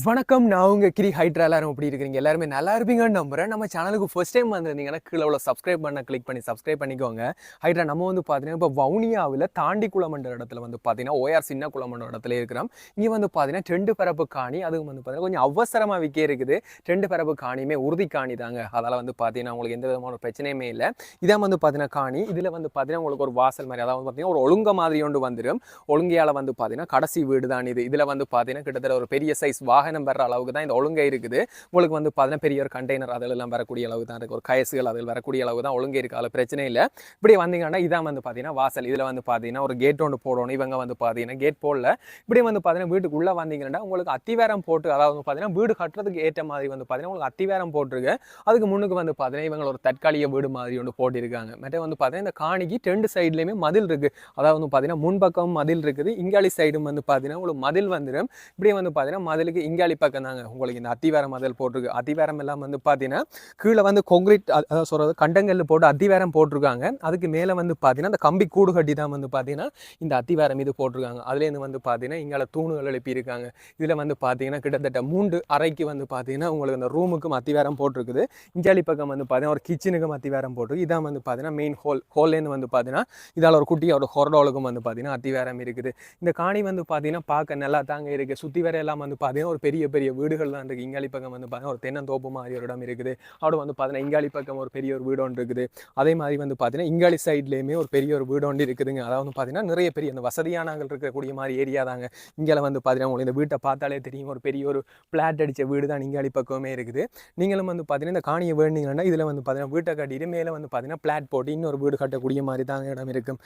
வணக்கம். நான் உங்க கிரி ஹைட்ரா. எல்லாரும் எப்படி இருக்கிறீங்க? எல்லாருமே நல்லா இருப்பீங்கன்னு நம்புறேன். நம்ம சேனலுக்கு ஃபர்ஸ்ட் டைம் வந்திருந்தீங்கன்னா கீழே உள்ள சப்ஸ்கிரைப் பண்ண கிளிக் பண்ணி சப்ஸ்கிரைப் பண்ணிக்கோங்க. ஹைட்ரா நம்ம வந்து பார்த்தீங்கன்னா இப்போ வவுனியாவில் தாண்டிக்குளம் என்ற இடத்துல வந்து பார்த்தீங்கன்னா OR சின்ன குளம் என்ற இடத்துல இருக்கிறோம். இங்கே வந்து பார்த்தீங்கன்னா 2 பரப்பு காணி, அதுவும் வந்து பார்த்தீங்கன்னா கொஞ்சம் அவசரமாக விற்க இருக்குது. 2 பரப்பு காணியுமே உறுதி காணி தாங்க. அதால் வந்து பார்த்தீங்கன்னா உங்களுக்கு எந்த விதமான பிரச்சனையுமே இல்லை. இதான் வந்து பார்த்தீங்கன்னா காணி. இதில் வந்து பார்த்தீங்கன்னா உங்களுக்கு ஒரு வாசல் மாதிரி, அதாவது பார்த்தீங்கன்னா ஒரு ஒழுங்க மாதிரி ஒன்று வந்துடும். ஒழுங்கையால் வந்து பார்த்தீங்கன்னா கடைசி வீடு தான் இது. இதில் வந்து பார்த்தீங்கன்னா கிட்டத்தட்ட ஒரு பெரிய சைஸ் வாகனம் வர்ற அளவுக்கு தான் இந்த ஒழுங்கை இருக்குது. உங்களுக்கு வந்து பார்த்தீங்கன்னா பெரிய ஒரு கண்டெய்னர் அதெல்லாம் வரக்கூடிய அளவு தான் இருக்குது. ஒரு கயசுகள் அதில் வரக்கூடிய அளவு தான் ஒழுங்கை இருக்குது. அதில் பிரச்சனை இல்லை. இப்படி வந்தீங்கன்னா இதான் வந்து பார்த்தீங்கன்னா வாசல். இதில் வந்து பார்த்தீங்கன்னா ஒரு கேட் ஒன்று போடணும். இவங்க வந்து பார்த்தீங்கன்னா கேட் போடல. இப்படி வந்து பார்த்தீங்கன்னா வீட்டுக்குள்ளே வந்தீங்கன்னா உங்களுக்கு அத்திவாரம் போட்டு, அதாவது பார்த்தீங்கன்னா வீடு கட்டுறதுக்கு ஏற்ற மாதிரி வந்து பார்த்தீங்கன்னா உங்களுக்கு அத்திவாரம் போட்டிருக்கு. அதுக்கு முன்னுக்கு வந்து பார்த்தீங்கன்னா இவங்க ஒரு தற்காலிக வீடு மாதிரி ஒன்று போட்டிருக்காங்க. மற்ற வந்து பார்த்தீங்கன்னா இந்த காணிக்கு 2 சைட்லையுமே மதில் இருக்குது. அதாவது வந்து பார்த்தீங்கன்னா முன்பக்கம் மதில் இருக்குது, இங்காளி சைடும் வந்து பார்த்தீங்கன்னா உங்களுக்கு மதில் வந்துடும். இப்படியே வந்து பார்த்தீங்கன்னா மதிலுக்கு இங்காளி பக்கம் தாங்க உங்களுக்கு இந்த அத்திவாரம் மதில் போட்டிருக்கு. அத்திவாரம் எல்லாம் வந்து பார்த்தீங்கன்னா கீழே வந்து கொங்கிரீட், அதாவது சொல்கிறது கண்டங்கல் போட்டு அத்திவாரம் போட்டிருக்காங்க. அதுக்கு மேலே வந்து பார்த்தீங்கன்னா அந்த கம்பி கூடு கட்டி தான் வந்து பார்த்தீங்கன்னா இந்த அத்திவாரம் இது போட்டிருக்காங்க. அதுலேருந்து வந்து பார்த்தீங்கன்னா இங்கால தூணுகள் எழுப்பியிருக்காங்க. இதில் வந்து பார்த்தீங்கன்னா கிட்டத்தட்ட 3 அறைக்கு வந்து பார்த்தீங்கன்னா உங்களுக்கு அந்த ரூமுக்கும் அத்திவாரம் போட்டிருக்குது. இங்காளி பக்கம் வந்து பார்த்தீங்கன்னா ஒரு கிச்சனுக்கும் அத்திவாரம் போட்டிருக்கு. இதான் வந்து பார்த்தீங்கன்னா மெயின் ஹோல்லேருந்து வந்து பார்த்தீங்கன்னா இதால் ஒரு குட்டி ஒரு ஹொரடோலுக்கும் வந்து பார்த்தீங்கன்னா அத்திவாரம் இருக்குது. இந்த காணி வந்து பார்த்தீங்கன்னா பார்க்க நல்லா தாங்க இருக்குது. சுற்றி வர எல்லாம் வந்து பார்த்தீங்கன்னா ஒரு பெரிய பெரிய வீடுகள் தான் இருக்குது. இங்காளி பக்கம் வந்து பார்த்தீங்கன்னா ஒரு தென்னந்தோப்பு மாதிரி ஒரு இடம் இருக்குது. அப்படி வந்து பார்த்தீங்கன்னா இங்காளி பக்கம் ஒரு பெரிய ஒரு வீடு ஒன்று இருக்குது. அதே மாதிரி வந்து பார்த்தீங்கன்னா இங்காளி சைட்லேயுமே ஒரு பெரிய ஒரு வீடு ஒன்று இருக்குதுங்க. அதாவது வந்து பார்த்தீங்கன்னா நிறைய பெரிய அந்த வசதியானங்கள் இருக்கக்கூடிய மாதிரி ஏரியா தாங்க. இங்கே வந்து பார்த்தீங்கன்னா உங்களுக்கு இந்த வீட்டை பார்த்தாலே தெரியும், ஒரு பெரிய ஒரு பிளாட் அடித்த வீடு தான் இங்காளி பக்கமே இருக்குது. நீங்களும் வந்து பார்த்தீங்கன்னா இந்த காணியை வேணுங்கன்னா இதில் வந்து பார்த்தீங்கன்னா வீட்டை கட்டிட்டு மேலே வந்து பார்த்தீங்கன்னா பிளாட் போட்டு இன்னொரு வீடு கட்டக்கூடிய மாதிரி தாங்க இடம் இருக்கும்.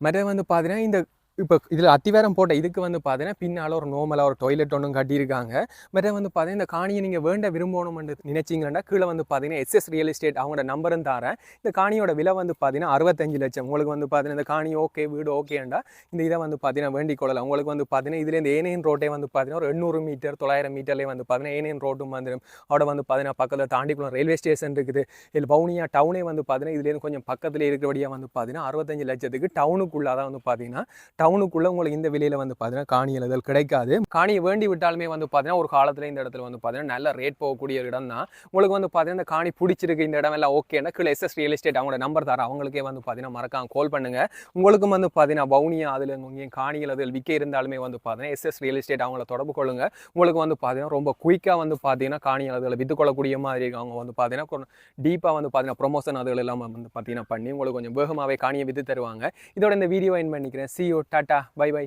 மற்ற வந்து பார்த்தீங்கன்னா இந்த இப்போ இதில் அத்திவாரம் போட்ட இதுக்கு வந்து பார்த்தீங்கன்னா பின்னால் ஒரு நோமலாக ஒரு டாய்லெட் ஒன்றும் கட்டியிருக்காங்க. மற்ற வந்து பார்த்தீங்கன்னா இந்த காணியை நீங்கள் வேண்ட விரும்பணும்னு நினைச்சிங்கன்னா கீழே வந்து பார்த்தீங்கன்னா SS ரியல் எஸ்டேட் அவங்களோட நம்பரும் தரேன். இந்த காணியோட விலை வந்து பார்த்தீங்கன்னா 65 லட்சம். உங்களுக்கு வந்து பார்த்தீங்கன்னா இந்த காணி ஓகே, வீடு ஓகேண்டா இந்த இதை வந்து பார்த்தீங்கன்னா வேண்டிக் கொள்ளலாம். உங்களுக்கு வந்து பார்த்தீங்கன்னா இதுலேருந்து ஏனையன் ரோட்டே வந்து பார்த்தீங்கன்னா ஒரு 800 மீட்டர் 900 மீட்டர்லேயே வந்து பார்த்தீங்கன்னா ஏனையன் ரோட்டும் வந்துடும். அவட வந்து பார்த்தீங்கன்னா பக்கத்தில் தாண்டிக்குளம் ரயில்வே ஸ்டேஷன் இருக்குது. இதில் வவுனியா டவுனே வந்து பார்த்தீங்கன்னா இதுலேருந்து கொஞ்சம் பக்கத்தில் இருக்கிறபடியாக வந்து பார்த்தீங்கன்னா 65 லட்சத்துக்கு டவுனுக்குள்ளே தான் வந்து பார்த்தீங்கன்னா டவுனுக்குள்ள உங்களுக்கு இந்த விலையில வந்து பார்த்தீங்கன்னா காணி எழுதல் கிடைக்காது. காணியை வேண்டி விட்டாலுமே வந்து பார்த்தீங்கன்னா ஒரு காலத்தில் இந்த இடத்துல வந்து பார்த்தீங்கன்னா நல்ல ரேட் போகக்கூடிய இடம் தான். உங்களுக்கு வந்து பார்த்தீங்கன்னா இந்த காணி பிடிச்சிருக்கு, இந்த இடம் எல்லாம் ஓகேன்னா கீழே SS ரியல் எஸ்டேட் அவங்களோட நம்பர் தர அவங்களுக்கே வந்து பார்த்தீங்கன்னா மறக்காம கால் பண்ணுங்க. உங்களுக்கும் வந்து பார்த்தீங்கன்னா வவுனியா அதில் இங்கே காணிகள் அதில் விற்க இருந்தாலுமே வந்து பார்த்தீங்கன்னா SS ரியல் எஸ்டேட் அவங்கள தொடர்பு கொள்ளுங்க. உங்களுக்கு வந்து பார்த்தீங்கன்னா ரொம்ப குயிக்காக வந்து பார்த்தீங்கன்னா காணிகள் அதில் விற்றுக்கொள்ளக்கூடிய மாதிரி இருக்கு. அவங்க வந்து பார்த்தீங்கன்னா டீப்பாக வந்து பார்த்தீங்கன்னா ப்ரொமோஷன் அதுகள் எல்லாம் வந்து பார்த்தீங்கன்னா பண்ணி உங்களுக்கு கொஞ்சம் வேகமாகவே காணியை விற்று தருவாங்க. இதோட இந்த வீடியோ என் பண்ணிக்கிறேன். See you, tata, bye by.